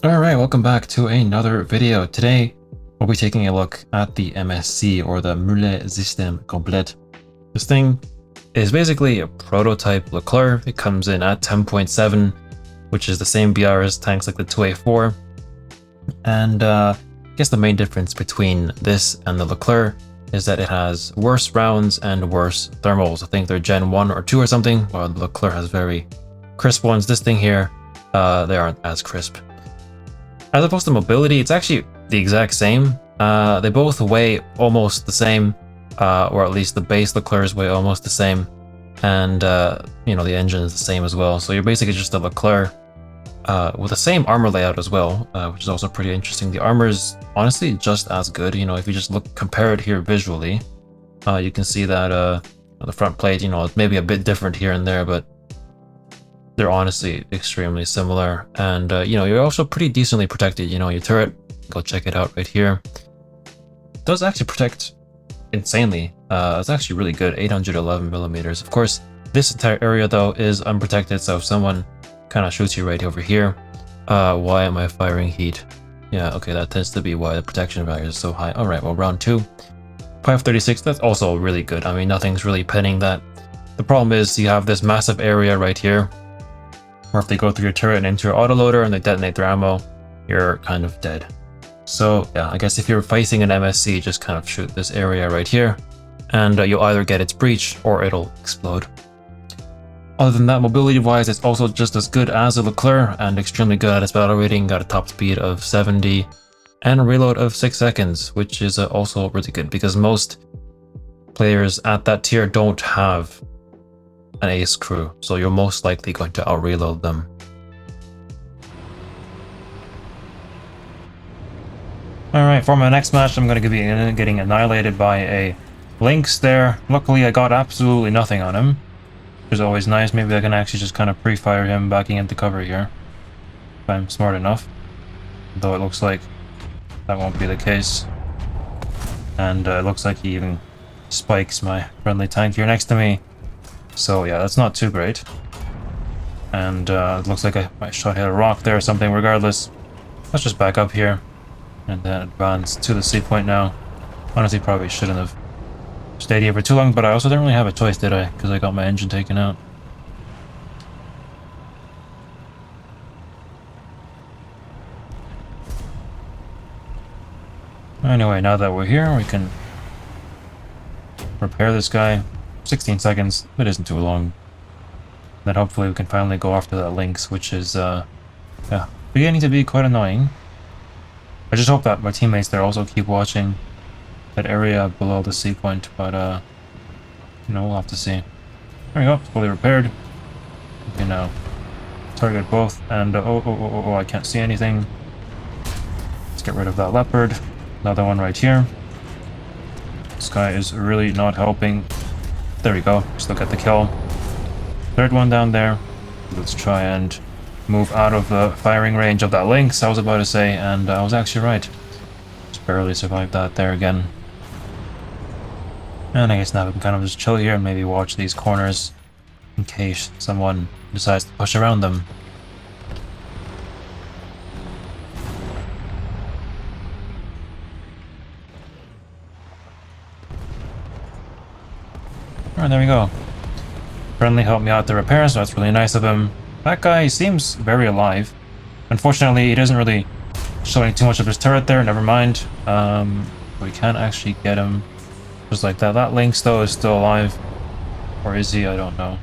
Alright, welcome back to another video. Today, we'll be taking a look at the MSC, or the Mulet Systéme Complet. This thing is basically a prototype Leclerc. It comes in at 10.7, which is the same BR as tanks like the 2A4. And I guess the main difference between this and the Leclerc is that it has worse rounds and worse thermals. I think they're Gen 1 or 2 or something, while the Leclerc has very crisp ones. This thing here, they aren't as crisp. As opposed to mobility, it's actually the exact same. They both weigh almost the same, or at least the base Leclercs weigh almost the same, and you know, the engine is the same as well. So you're basically just a Leclerc with the same armor layout as well, which is also pretty interesting. The armor is honestly just as good. You know, if you just compare it here visually, you can see that the front plate, you know, it's maybe a bit different here and there, but they're honestly extremely similar. And you know, you're also pretty decently protected. You know, your turret, go check it out right here, it does actually protect insanely. It's actually really good, 811 millimeters. Of course, this entire area though is unprotected, so if someone kind of shoots you right over here, why am I firing heat? Yeah, okay, that tends to be why the protection value is so high. All right, well, round 2, 536, that's also really good. I mean, nothing's really penning that. The problem is you have this massive area right here, or if they go through your turret and into your autoloader and they detonate their ammo, you're kind of dead. So yeah, I guess if you're fighting an MSC, just kind of shoot this area right here, and you'll either get its breach or it'll explode. Other than that, mobility-wise, it's also just as good as a Leclerc and extremely good at its battle rating. Got a top speed of 70 and a reload of 6 seconds, which is also really good because most players at that tier don't have an ace crew, so you're most likely going to out-reload them. Alright, for my next match, I'm going to be getting annihilated by a Lynx there. Luckily, I got absolutely nothing on him, which is always nice. Maybe I can actually just kind of pre-fire him backing into cover here, if I'm smart enough. Though it looks like that won't be the case. And it looks like he even spikes my friendly tank here next to me. So yeah, that's not too great. And it looks like I might shot hit a rock there or something. Regardless, let's just back up here and then advance to the sea point now. Honestly, probably shouldn't have stayed here for too long, but I also didn't really have a choice, did I? Because I got my engine taken out. Anyway, now that we're here, we can repair this guy. 16 seconds, it isn't too long. Then hopefully we can finally go after that Lynx, which is yeah, beginning to be quite annoying. I just hope that my teammates there also keep watching that area below the sea point, but you know, we'll have to see. There we go, it's fully repaired. You know, target both, and oh, I can't see anything. Let's get rid of that leopard. Another one right here. This guy is really not helping. There we go, just look at the kill. Third one down there. Let's try and move out of the firing range of that Lynx, I was about to say, and I was actually right. Just barely survived that there again. And I guess now we can kind of just chill here and maybe watch these corners in case someone decides to push around them. Alright, there we go. Friendly helped me out to repair, so that's really nice of him. That guy seems very alive. Unfortunately, he doesn't really showing too much of his turret there, never mind. We can't actually get him just like that. That Lynx, though, is still alive. Or is he? I don't know.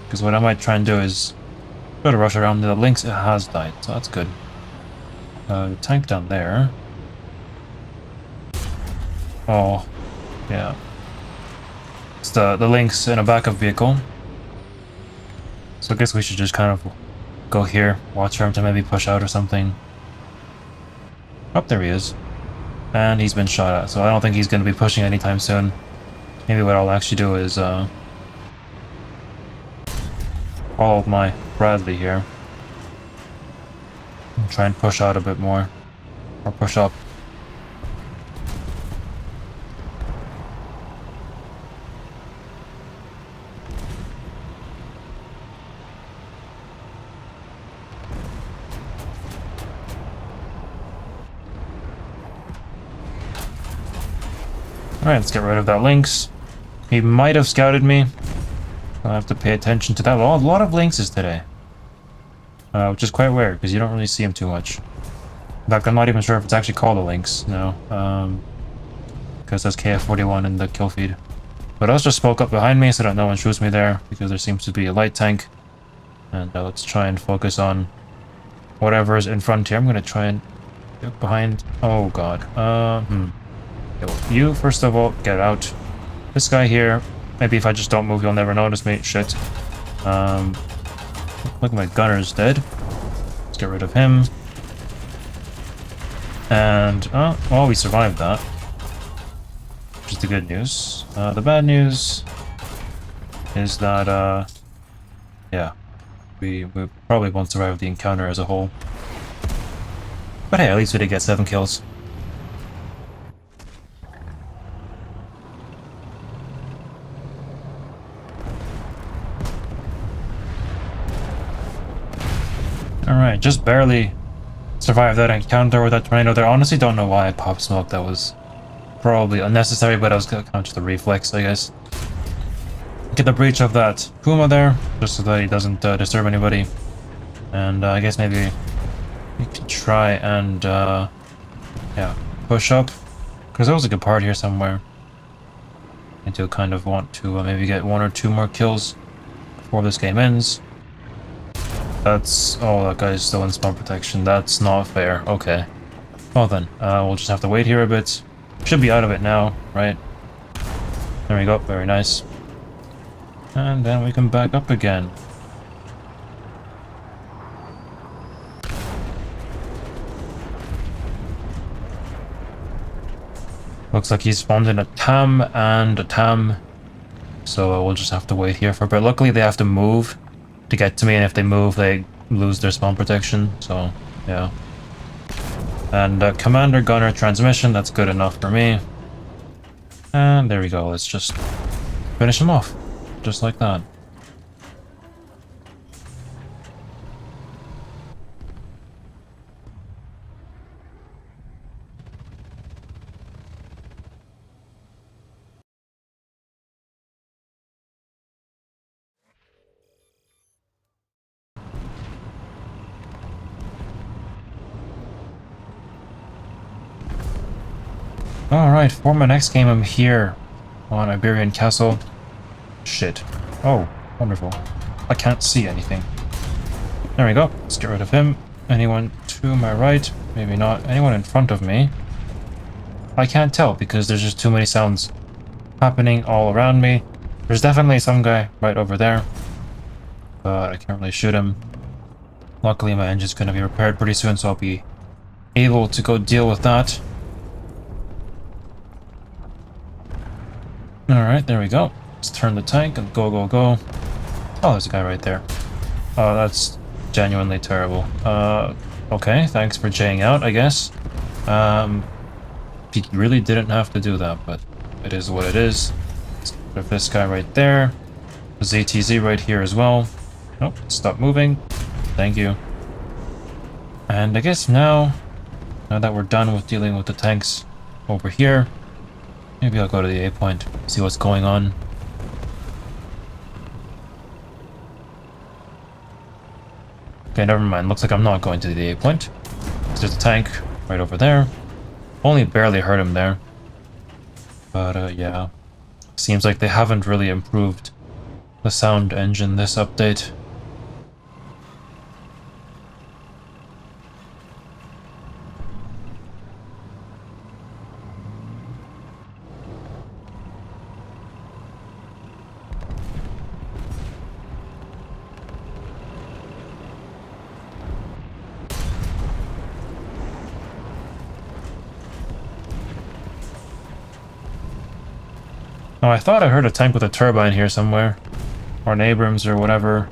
Because what I might try and do is try to rush around. The Lynx has died, so that's good. Tank down there. Oh, yeah. It's the Lynx in a backup vehicle. So I guess we should just kind of go here, watch for him to maybe push out or something. Oh, there he is. And he's been shot at, so I don't think he's going to be pushing anytime soon. Maybe what I'll actually do is follow my Bradley here and try and push out a bit more, or push up. Alright, let's get rid of that lynx. He might have scouted me. I'll have to pay attention to that. Oh, a lot of lynxes today. Which is quite weird, because you don't really see them too much. In fact, I'm not even sure if it's actually called a lynx, no. Because there's KF41 in the kill feed. But let's just smoke up behind me so that no one shoots me there, because there seems to be a light tank. And let's try and focus on whatever is in front here. I'm going to try and get behind... Oh, God. Okay, well, you, first of all, get out. This guy here, maybe if I just don't move, you'll never notice me. Shit. Look, my gunner's dead. Let's get rid of him. And, well, we survived that. Which is the good news. The bad news is that, yeah, we probably won't survive the encounter as a whole. But hey, at least we did get 7 kills. Alright, just barely survived that encounter with that tornado there. Honestly, don't know why I popped smoke. That was probably unnecessary, but I was kind of just a reflex, I guess. Get the breach of that Puma there, just so that he doesn't disturb anybody. And I guess maybe we could try and, yeah, push up. Because there was a good part here somewhere. I do kind of want to maybe get 1 or 2 more kills before this game ends. That's... oh, that guy's still in spawn protection. That's not fair. Okay. Well then, we'll just have to wait here a bit. Should be out of it now, right? There we go. Very nice. And then we can back up again. Looks like he's spawned in a TAM and a TAM. So we'll just have to wait here for a bit. Luckily they have to move to get to me, and if they move they lose their spawn protection, so yeah. And commander gunner transmission, that's good enough for me. And there we go, let's just finish him off, just like that. Alright, for my next game I'm here on Iberian Castle. Shit. Oh, wonderful. I can't see anything. There we go. Let's get rid of him. Anyone to my right? Maybe not. Anyone in front of me? I can't tell because there's just too many sounds happening all around me. There's definitely some guy right over there, but I can't really shoot him. Luckily my engine's going to be repaired pretty soon, so I'll be able to go deal with that. Alright, there we go. Let's turn the tank and go, go, go. Oh, there's a guy right there. Oh, that's genuinely terrible. Okay, thanks for jaying out, I guess. He really didn't have to do that, but it is what it is. Let's get rid of this guy right there. There's ATZ right here as well. Oh, stop moving. Thank you. And I guess now that we're done with dealing with the tanks over here, maybe I'll go to the A point, see what's going on. Okay, never mind. Looks like I'm not going to the A point. There's a tank right over there. Only barely hurt him there. But, yeah. Seems like they haven't really improved the sound engine this update. Oh, I thought I heard a tank with a turbine here somewhere. Or an Abrams or whatever.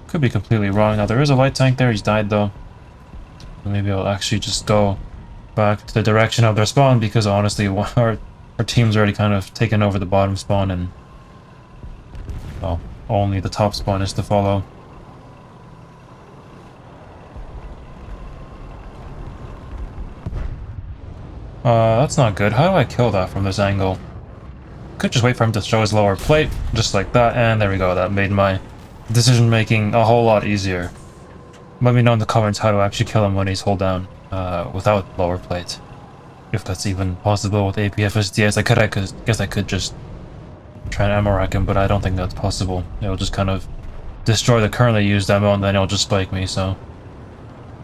Could be completely wrong. Now, there is a light tank there. He's died, though. So maybe I'll actually just go back to the direction of their spawn, because honestly, our team's already kind of taken over the bottom spawn, and well, only the top spawn is to follow. That's not good. How do I kill that from this angle? Could just wait for him to show his lower plate, just like that, and there we go. That made my decision making a whole lot easier. Let me know in the comments how to actually kill him when he's hold down without lower plate. If that's even possible with APFSDS. I guess I could just try and ammo rack him, but I don't think that's possible. It'll just kind of destroy the currently used ammo and then it'll just spike me, so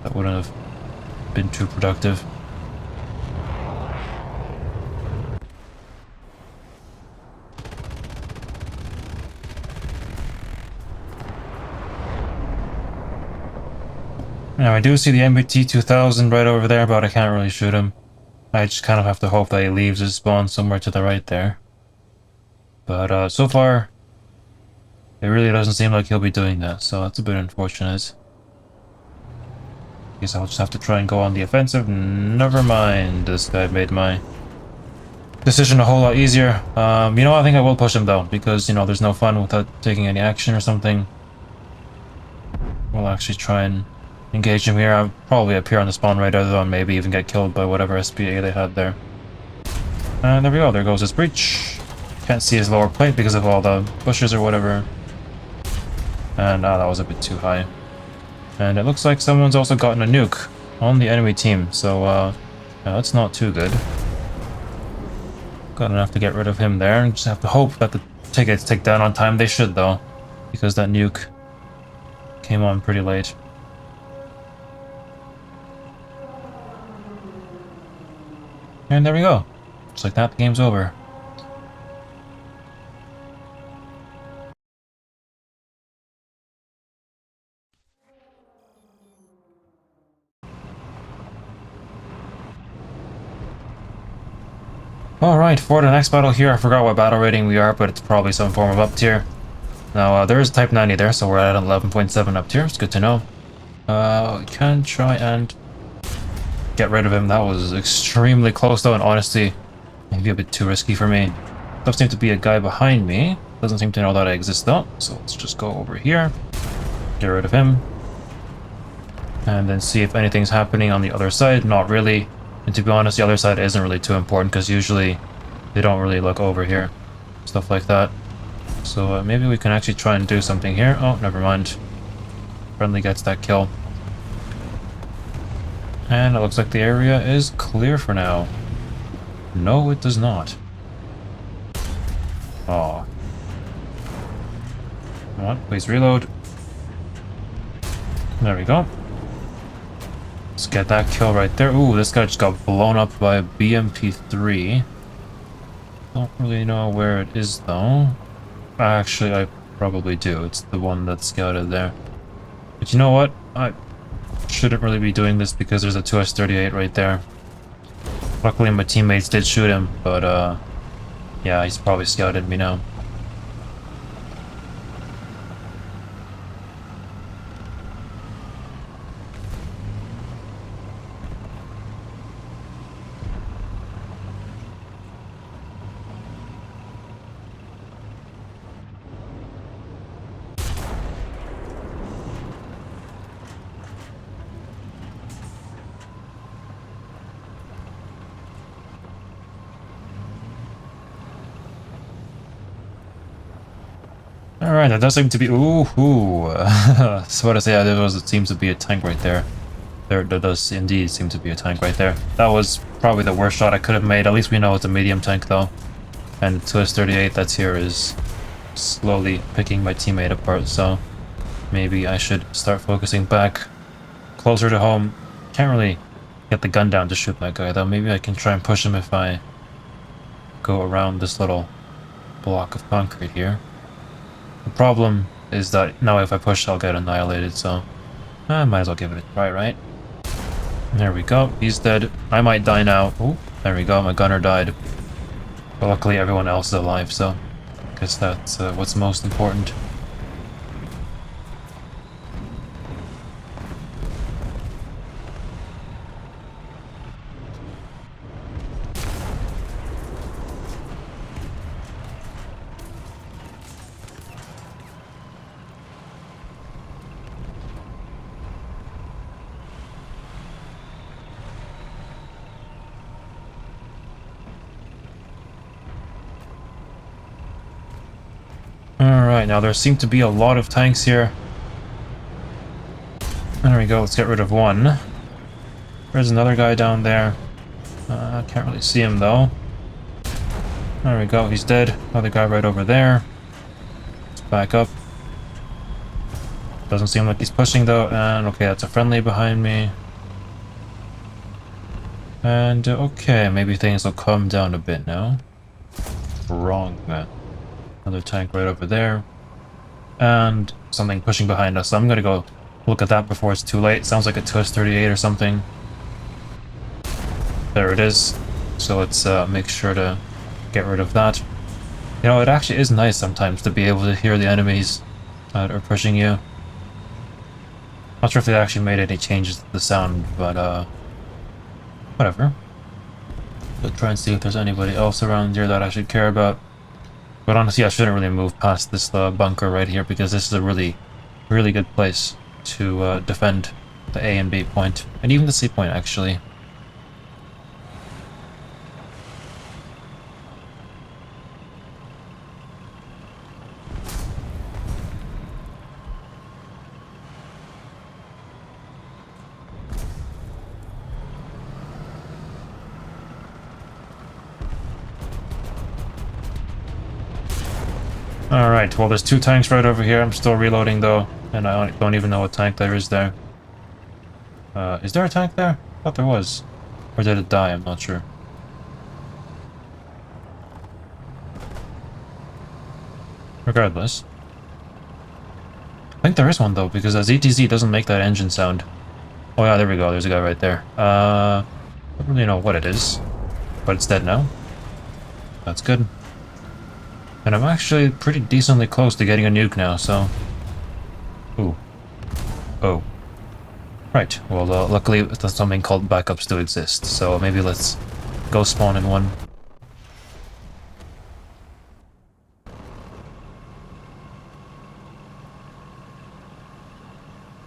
that wouldn't have been too productive. Now I do see the MBT 2000 right over there, but I can't really shoot him. I just kind of have to hope that he leaves his spawn somewhere to the right there. But so far, it really doesn't seem like he'll be doing that, so that's a bit unfortunate. Guess I'll just have to try and go on the offensive. Never mind, this guy made my decision a whole lot easier. You know, I think I will push him though, because, you know, there's no fun without taking any action or something. We'll actually try and engage him here. I'll probably appear on the spawn radar though, and maybe even get killed by whatever SPA they had there. And there we go, there goes his breach. Can't see his lower plate because of all the bushes or whatever. And that was a bit too high. And it looks like someone's also gotten a nuke on the enemy team, so yeah, that's not too good. Got enough to get rid of him there, and just have to hope that the tickets take down on time. They should though, because that nuke came on pretty late. And there we go. Just like that, the game's over. Alright, for the next battle here, I forgot what battle rating we are, but it's probably some form of up tier. Now, there is Type 90 there, so we're at 11.7 up tier. It's good to know. We can try and get rid of him. That was extremely close though, and honestly, maybe a bit too risky for me. Does seem to be a guy behind me. Doesn't seem to know that I exist though, so let's just go over here, get rid of him, and then see if anything's happening on the other side. Not really. And to be honest, the other side isn't really too important, because usually they don't really look over here. Stuff like that. So maybe we can actually try and do something here. Oh, never mind. Friendly gets that kill. And it looks like the area is clear for now. No, it does not. Oh. Come on, please reload. There we go. Let's get that kill right there. Ooh, this guy just got blown up by a BMP3. Don't really know where it is though. Actually, I probably do. It's the one that's scouted there. But you know what? I shouldn't really be doing this because there's a 2S38 right there. Luckily my teammates did shoot him, but yeah, he's probably scouted me now. Alright, that does seem to be... Ooh. So what I say, there seems to be a tank right there. There does indeed seem to be a tank right there. That was probably the worst shot I could have made. At least we know it's a medium tank though. And 2S38 that's here is slowly picking my teammate apart, so maybe I should start focusing back closer to home. Can't really get the gun down to shoot that guy though. Maybe I can try and push him if I go around this little block of concrete here. The problem is that now if I push, I'll get annihilated, so I might as well give it a try, right? There we go. He's dead. I might die now. Oh, there we go. My gunner died. But luckily everyone else is alive, so I guess that's what's most important. Alright, now there seem to be a lot of tanks here. There we go, let's get rid of one. There's another guy down there. I can't really see him though. There we go, he's dead. Another guy right over there. Let's back up. Doesn't seem like he's pushing though, and okay, that's a friendly behind me. And okay, maybe things will calm down a bit now. Wrong, man. Another tank right over there. And something pushing behind us, so I'm gonna go look at that before it's too late. Sounds like a TUS-38 or something. There it is. So let's make sure to get rid of that. You know, it actually is nice sometimes to be able to hear the enemies that are pushing you. Not sure if they actually made any changes to the sound, but whatever. We'll try and see if there's anybody else around here that I should care about. But honestly, I shouldn't really move past this bunker right here, because this is a really, really good place to defend the A and B point, and even the C point actually. Alright, well there's two tanks right over here. I'm still reloading though, and I don't even know what tank there is there. Is there a tank there? I thought there was. Or did it die? I'm not sure. Regardless. I think there is one though, because ZTZ doesn't make that engine sound. Oh yeah, there we go, there's a guy right there. I don't really know what it is, but it's dead now. That's good. And I'm actually pretty decently close to getting a nuke now, so... Ooh. Oh. Right, well, luckily there's something called backups do exist, so maybe let's go spawn in one.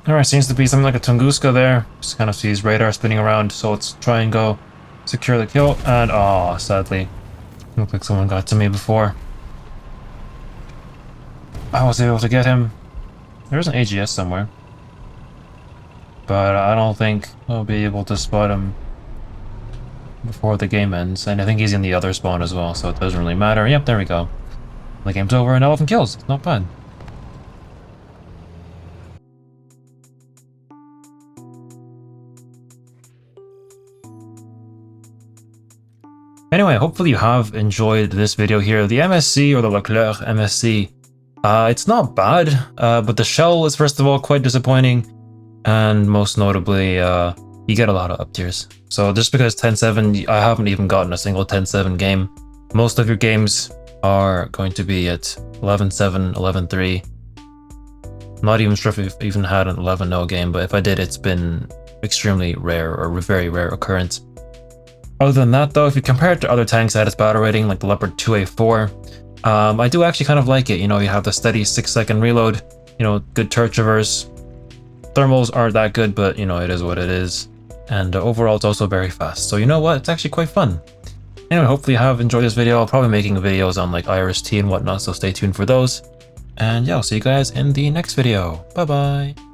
Alright, seems to be something like a Tunguska there. Just kind of sees radar spinning around, so let's try and go secure the kill, and oh, sadly. Looked like someone got to me before. I was able to get him. There's an AGS somewhere. But I don't think I'll be able to spot him before the game ends. And I think he's in the other spawn as well, so it doesn't really matter. Yep, there we go. The game's over and 11 kills. It's not bad. Anyway, hopefully you have enjoyed this video here. The MSC, or the Leclerc MSC, it's not bad, but the shell is first of all quite disappointing, and most notably, you get a lot of up tiers. So just because 10-7, I haven't even gotten a single 10-7 game. Most of your games are going to be at 11-7, 11-3. I'm not even sure if we've even had an 11-0 game, but if I did, it's been extremely rare, or very rare occurrence. Other than that though, if you compare it to other tanks at its battle rating, like the Leopard 2A4, I do actually kind of like it. You know, you have the steady 6-second reload, you know, good turret traverse. Thermals aren't that good, but you know, it is what it is. And overall, it's also very fast. So you know what? It's actually quite fun. Anyway, hopefully you have enjoyed this video. I'll probably be making videos on like IRIS-T and whatnot, so stay tuned for those. And yeah, I'll see you guys in the next video. Bye bye.